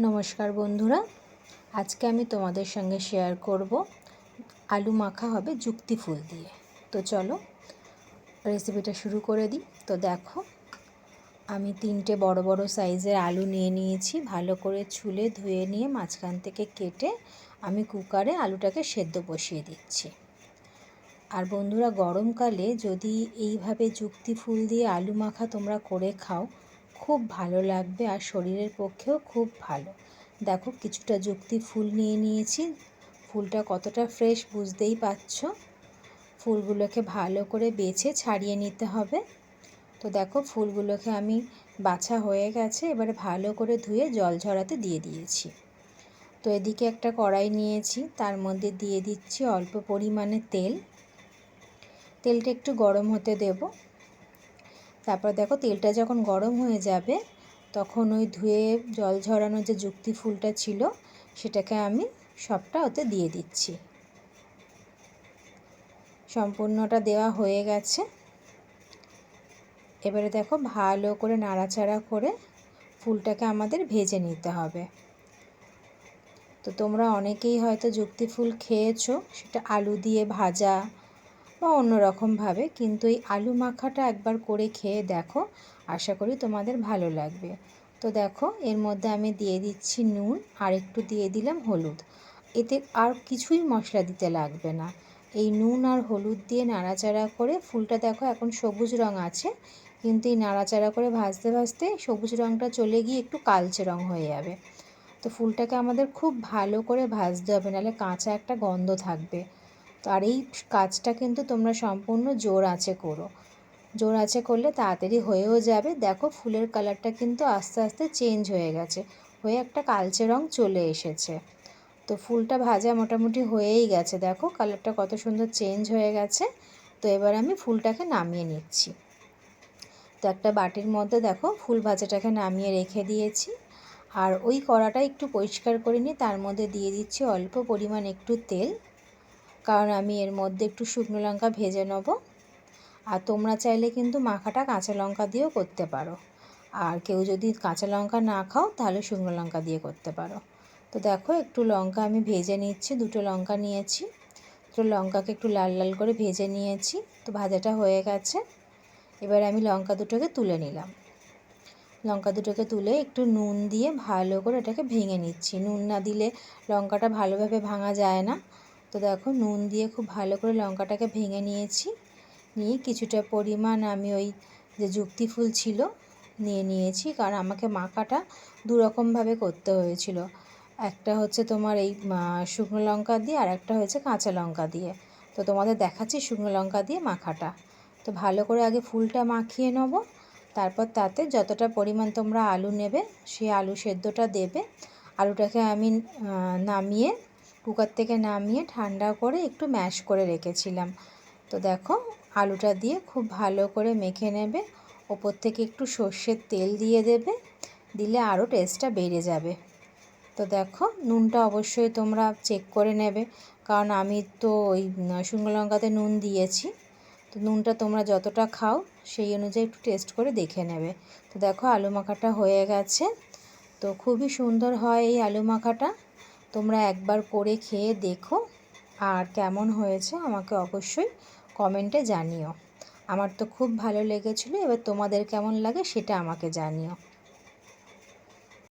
নমস্কার বন্ধুরা, আজকে আমি তোমাদের সঙ্গে শেয়ার করব আলু মাখা হবে যুক্তি ফুল দিয়ে। তো চলো রেসিপিটা শুরু করে দিই। তো দেখো, আমি 3টে বড় বড় সাইজের আলু নিয়ে নিয়েছি। ভালো করে ছুলে ধুয়ে নিয়ে মাঝখান থেকে কেটে আমি কুকারে আলুটাকে সেদ্ধ বসিয়ে দিচ্ছি। আর বন্ধুরা, গরমকালে যদি এইভাবে যুক্তি ফুল দিয়ে আলু মাখা তোমরা করে খাও, খুব ভালো লাগবে আর শরীরের পক্ষেও খুব ভালো। দেখো, কিছুটা যুক্তি ফুল নিয়ে নিয়েছি। ফুলটা কতটা ফ্রেশ বুঝতেই পারছ। ফুলগুলোকে ভালো করে বেছে ছাড়িয়ে নিতে হবে। তো দেখো, ফুলগুলোকে আমি বাছা হয়ে গেছে, এবারে ভালো করে ধুয়ে জল ঝরাতে দিয়ে দিয়েছি। তো এদিকে একটা কড়াই নিয়েছি, তার মধ্যে দিয়ে দিচ্ছি অল্প পরিমাণে তেল। তেলটা একটু গরম হতে দেব। তারপর দেখো, তেলটা যখন গরম হয়ে যাবে তখন ওই ধুয়ে জল ঝরানো যে যুক্তি ফুলটা ছিল সেটাকে আমি সবটা ওতে দিয়ে দিচ্ছি। সম্পূর্ণটা দেওয়া হয়ে গেছে। এবারে দেখো, ভালো করে নাড়াচাড়া করে ফুলটাকে আমাদের ভেজে নিতে হবে। তো তোমরা অনেকেই হয়তো যুক্তি ফুল খেয়েছো, সেটা আলু দিয়ে ভাজা বা অন্য রকমভাবে, কিন্তু এই আলু মাখাটা একবার করে খেয়ে দেখো, আশা করি তোমাদের ভালো লাগবে। তো দেখো, এর মধ্যে আমি দিয়ে দিচ্ছি নুন, আর একটু দিয়ে দিলাম হলুদ। এতে আর কিছুই মশলা দিতে লাগবে না। এই নুন আর হলুদ দিয়ে নাড়াচাড়া করে, ফুলটা দেখো এখন সবুজ রং আছে, কিন্তু এই নাড়াচাড়া করে ভাজতে ভাজতে সবুজ রংটা চলে গিয়ে একটু কালচে রং হয়ে যাবে। তো ফুলটাকে আমাদের খুব ভালো করে ভাজতে হবে, নাহলে কাঁচা একটা গন্ধ থাকবে। তো আর এই কাজটা কিন্তু তোমরা সম্পূর্ণ জোর আঁচে করো। জোর আঁচে করলে তাড়াতাড়ি হয়েও যাবে। দেখো, ফুলের কালারটা কিন্তু আস্তে আস্তে চেঞ্জ হয়ে গেছে, হয়ে একটা কালচে রং চলে এসেছে। তো ফুলটা ভাজা মোটামুটি হয়েই গেছে। দেখো, কালারটা কত সুন্দর চেঞ্জ হয়ে গেছে। তো এবার আমি ফুলটাকে নামিয়ে নিচ্ছি। তো একটা বাটির মধ্যে দেখো ফুল ভাজাটাকে নামিয়ে রেখে দিয়েছি। আর ওই কড়াটা একটু পরিষ্কার করে নিয়ে তার মধ্যে দিয়ে দিচ্ছি অল্প পরিমাণ একটু তেল, কারণ আমি এর মধ্যে একটু শুকনো লঙ্কা ভেজে নেব। আর তোমরা চাইলে কিন্তু মাখাটা কাঁচা লঙ্কা দিয়েও করতে পারো, আর কেউ যদি কাঁচা লঙ্কা না খাও তাহলে শুকনো লঙ্কা দিয়ে করতে পারো। তো দেখো, একটু লঙ্কা আমি ভেজে নিচ্ছি। 2টো লঙ্কা নিয়েছি। তো লঙ্কাকে একটু লাল লাল করে ভেজে নিয়েছি। তো ভাজাটা হয়ে গেছে। এবার আমি লঙ্কা দুটোকে তুলে নিলাম। লঙ্কা দুটোকে তুলে একটু নুন দিয়ে ভালো করে এটাকে ভেঙে নিচ্ছি। নুন না দিলে লঙ্কাটা ভালোভাবে ভাঙা যায় না। তো দেখো, নুন দিয়ে খুব ভালো করে লঙ্কাটাকে ভেঙে নিয়েছি। নিয়ে কিছুটা পরিমাণ আমি ওই যে যুক্তি ফুল ছিল নিয়ে নিয়েছি, কারণ আমাকে মাখাটা দুরকমভাবে করতে হয়েছিল। একটা হচ্ছে তোমার এই শুকনো লঙ্কা দিয়ে, আর একটা হয়েছে কাঁচা লঙ্কা দিয়ে। তো তোমাদের দেখাচ্ছি শুকনো লঙ্কা দিয়ে মাখাটা। তো ভালো করে আগে ফুলটা মাখিয়ে নেব, তারপর তাতে যতটা পরিমাণ তোমরা আলু নেবে সেই আলু সেদ্ধটা দেবে। আলুটাকে আমি নামিয়ে কুকার থেকে নামিয়ে ঠান্ডা করে একটু ম্যাশ করে রেখেছিলাম। তো দেখো, আলুটা দিয়ে খুব ভালো করে মেখে নেবে। ওপর থেকে একটু সর্ষের তেল দিয়ে দেবে, দিলে আরও টেস্টটা বেড়ে যাবে। তো দেখো, নুনটা অবশ্যই তোমরা চেক করে নেবে, কারণ আমি তো ওই শুকনো লঙ্কাতে নুন দিয়েছি। তো নুনটা তোমরা যতটা খাও সেই অনুযায়ী একটু টেস্ট করে দেখে নেবে। তো দেখো, আলু মাখাটা হয়ে গেছে। তো খুবই সুন্দর হয় এই আলু মাখাটা। তোমরা একবার করে খেয়ে দেখো, আর কেমন হয়েছে আমাকে অবশ্যই কমেন্টে জানিও। আমার তো খুব ভালো লেগেছিলো। এবার তোমাদের কেমন লাগে সেটা আমাকে জানিও।